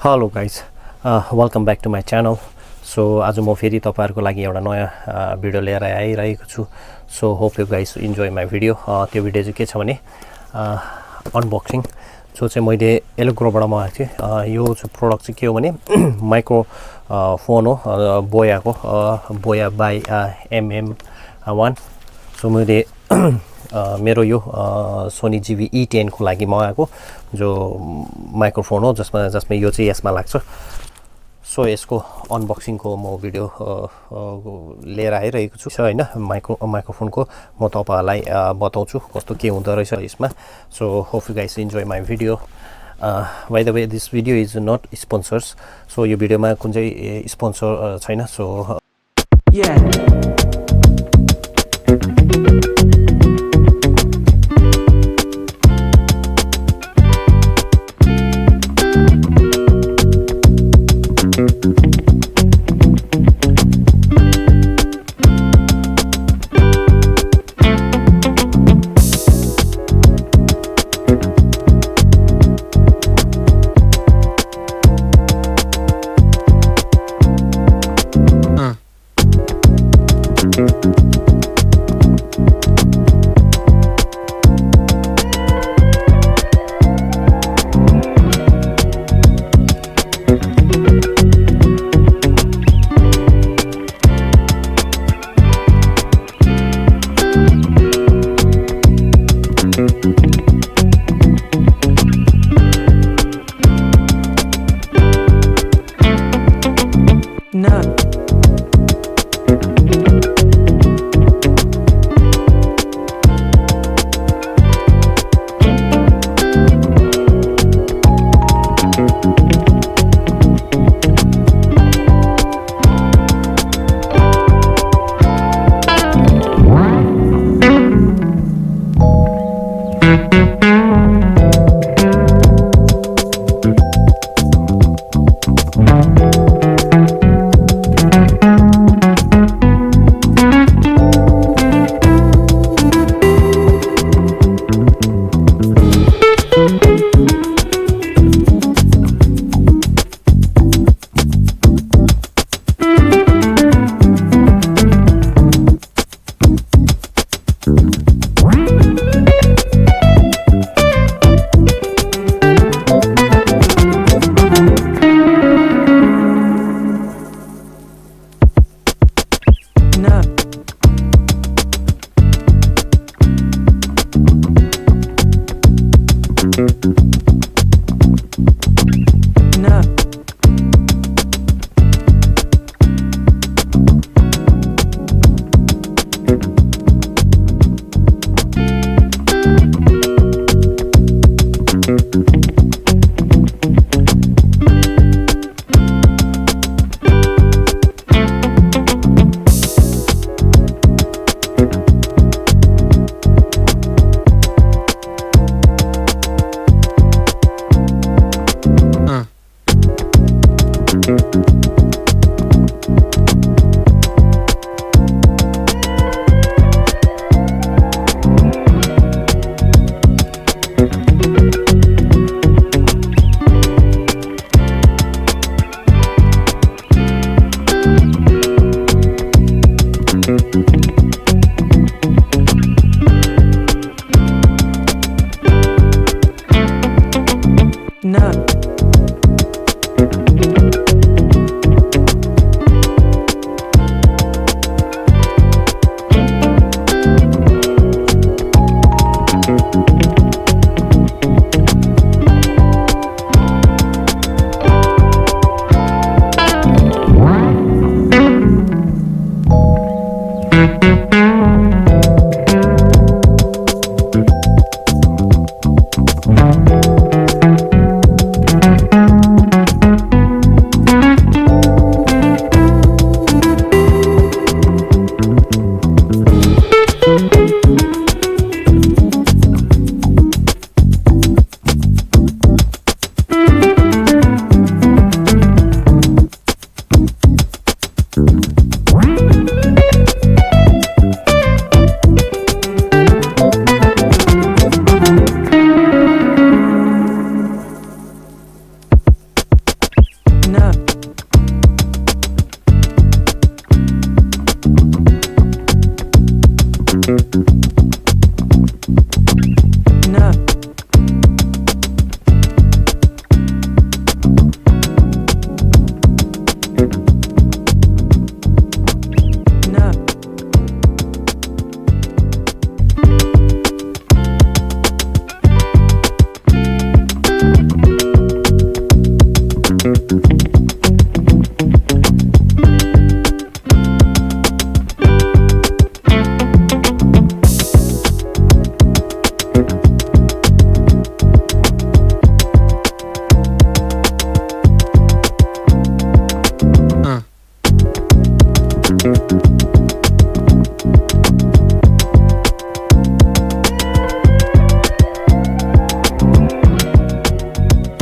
Hello guys, welcome back to my channel. So आज म फेरि तपाईँहरूको लागि एउटा नयाँ भिडियो लिएर आइरहेको छु। So hope you guys enjoy my video. त्यो भिडियो चाहिँ के छ भने अनबक्सिङ, जो चाहिँ मैले एलोग्रोबाट मगाएको थिएँ। यो चाहिँ प्रोडक्ट चाहिँ के हो भने माइक्रो फोन हो, बोयाको, बोया बाई MM-1। सो मैले मेरो यो सोनी जिबी E10 को लागि मगाएको जो माइक्रोफोन हो, जसमा यो चाहिँ यसमा लाग्छ। सो यसको अनबक्सिङको म भिडियो लिएर आइरहेको छु होइन। माइक्रोफोनको म तपाईँहरूलाई बताउँछु कस्तो के हुँदो रहेछ यसमा। So hope you guys enjoy my video. By the way this video is not sponsors. So यो भिडियोमा कुन चाहिँ स्पोन्सर छैन। So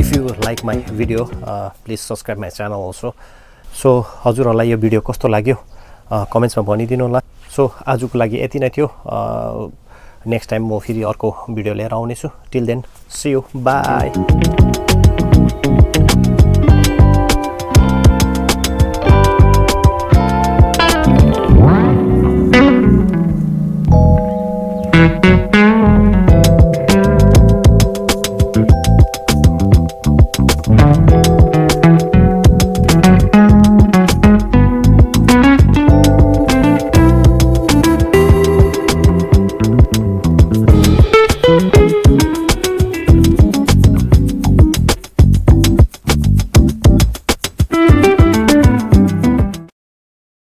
If you like my video, please subscribe my channel also. So हजुरहरूलाई यो भिडियो कस्तो लाग्यो कमेन्ट्समा भनिदिनु होला. सो आजको लागि यति नै थियो. नेक्स्ट टाइम म फेरि अर्को भिडियो लिएर आउनेछु. Till then see you, by.